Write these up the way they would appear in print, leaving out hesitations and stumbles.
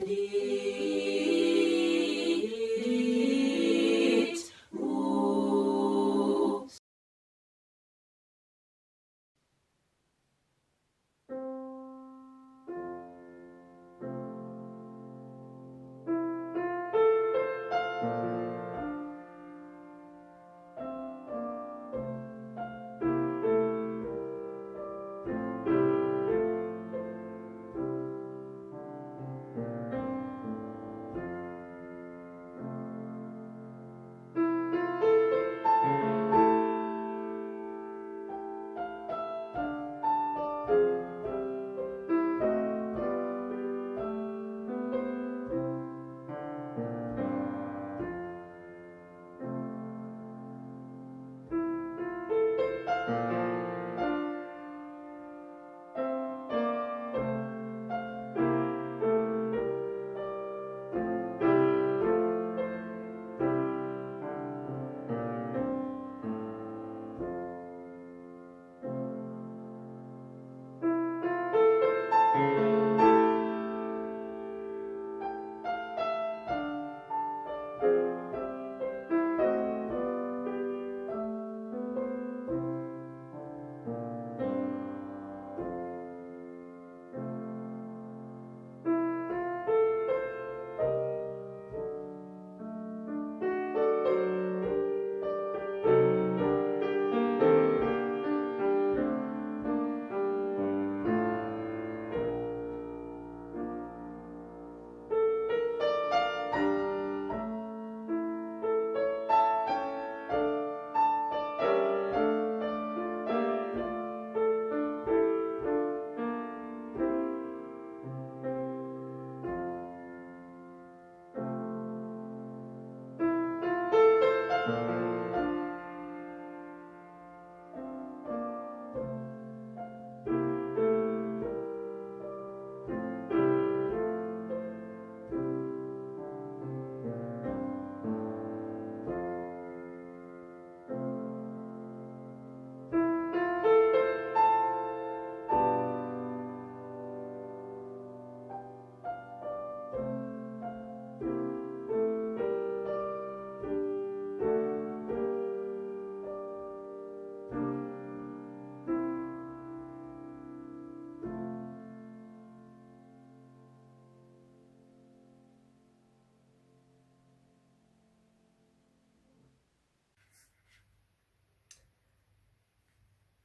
LitMus.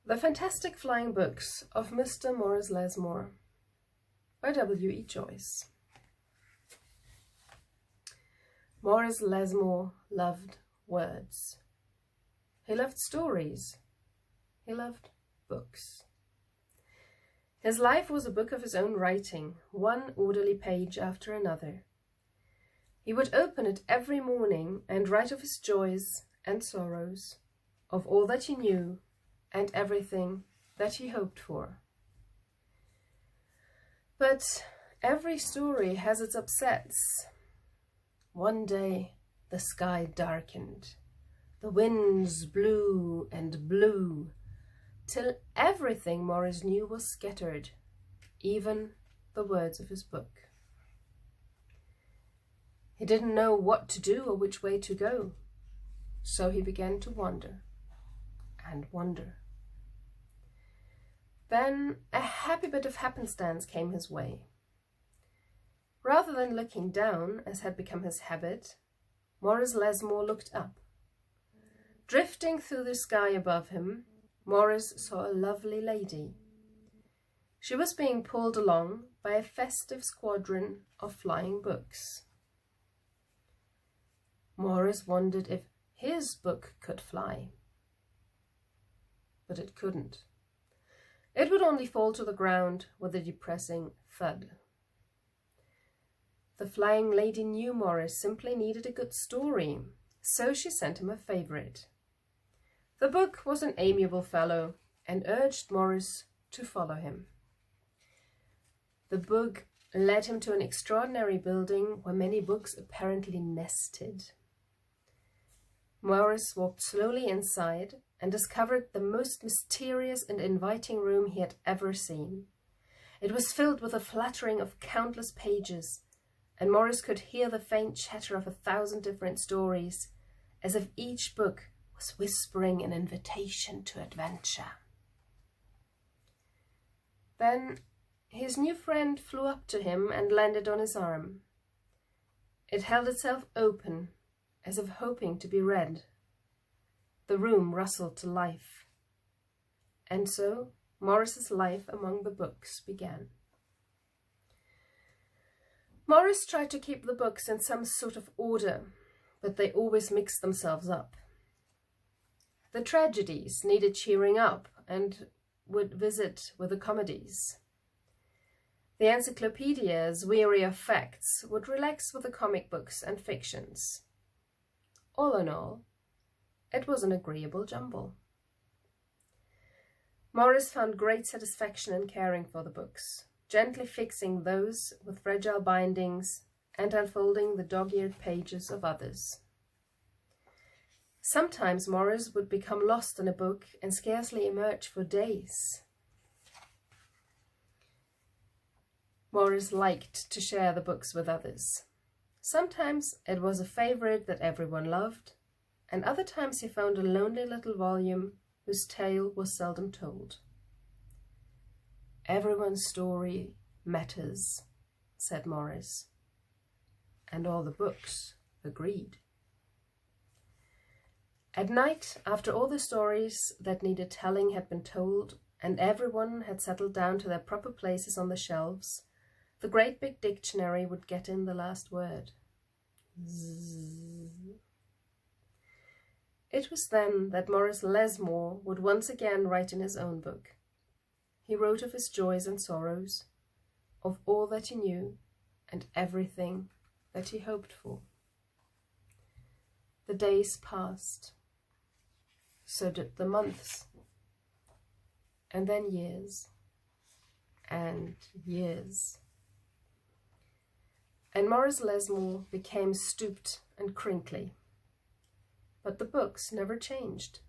The Fantastic Flying Books of Mr. Maurice Lessmore by W.E. Joyce. Maurice Lessmore loved words. He loved stories. He loved books. His life was a book of his own writing, one orderly page after another. He would open it every morning and write of his joys and sorrows, of all that he knew and everything that he hoped for. But every story has its upsets. One day the sky darkened, the winds blew and blew, till everything Maurice knew was scattered, even the words of his book. He didn't know what to do or which way to go, so he began to wander and wonder. Then a happy bit of happenstance came his way. Rather than looking down, as had become his habit, Maurice Lessmore looked up. Drifting through the sky above him, Maurice saw a lovely lady. She was being pulled along by a festive squadron of flying books. Maurice wondered if his book could fly. But it couldn't. It would only fall to the ground with a depressing thud. The flying lady knew Maurice simply needed a good story, so she sent him a favorite. The book was an amiable fellow and urged Maurice to follow him. The book led him to an extraordinary building where many books apparently nested. Maurice walked slowly inside and discovered the most mysterious and inviting room he had ever seen. It was filled with a fluttering of countless pages, and Morris could hear the faint chatter of 1,000 different stories, as if each book was whispering an invitation to adventure. Then his new friend flew up to him and landed on his arm. It held itself open, as if hoping to be read. The room rustled to life. And so Morris's life among the books began. Morris tried to keep the books in some sort of order, but they always mixed themselves up. The tragedies needed cheering up and would visit with the comedies. The encyclopedias, weary of facts, would relax with the comic books and fictions. All in all, it was an agreeable jumble. Morris found great satisfaction in caring for the books, gently fixing those with fragile bindings and unfolding the dog-eared pages of others. Sometimes Morris would become lost in a book and scarcely emerge for days. Morris liked to share the books with others. Sometimes it was a favorite that everyone loved, and other times he found a lonely little volume whose tale was seldom told. Everyone's story matters, said Morris, and all the books agreed. At night, after all the stories that needed telling had been told and everyone had settled down to their proper places on the shelves, the great big dictionary would get in the last word. Zzz. It was then that Morris Lessmore would once again write in his own book. He wrote of his joys and sorrows, of all that he knew and everything that he hoped for. The days passed. So did the months. And then years. And years. And Morris Lessmore became stooped and crinkly. But the books never changed.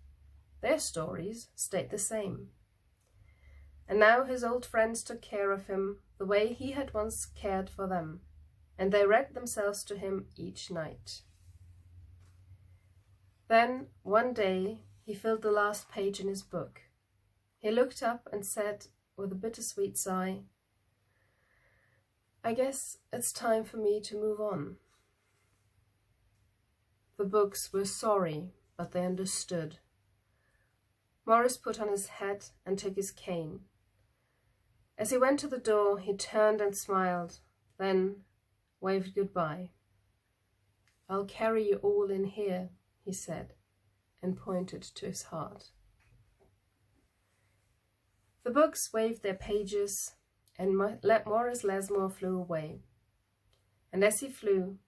Their stories stayed the same. And now his old friends took care of him the way he had once cared for them, and they read themselves to him each night. Then, one day, he filled the last page in his book. He looked up and said, with a bittersweet sigh, "I guess it's time for me to move on." The books were sorry, but they understood. Morris put on his hat and took his cane. As he went to the door, he turned and smiled, then waved goodbye. "I'll carry you all in here," he said, and pointed to his heart. The books waved their pages, and Morris Lessmore flew away. And as he flew,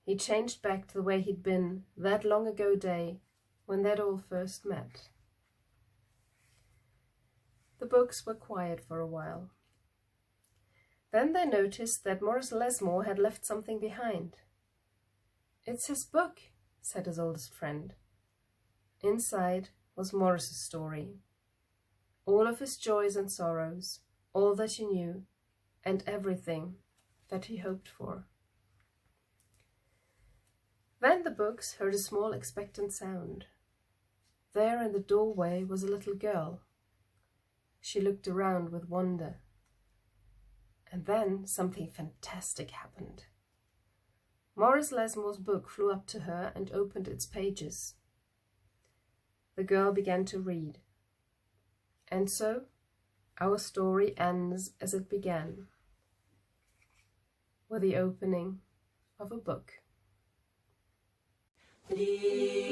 he changed back to the way he'd been that long ago day when they'd all first met. The books were quiet for a while. Then they noticed that Morris Lessmore had left something behind. "It's his book," said his oldest friend. Inside was Morris's story, all of his joys and sorrows, all that he knew, and everything that he hoped for. Then the books heard a small expectant sound. There in the doorway was a little girl. She looked around with wonder. And then something fantastic happened. Morris Lessmore's book flew up to her and opened its pages. The girl began to read. And so our story ends as it began, with the opening of a book. Fliegen,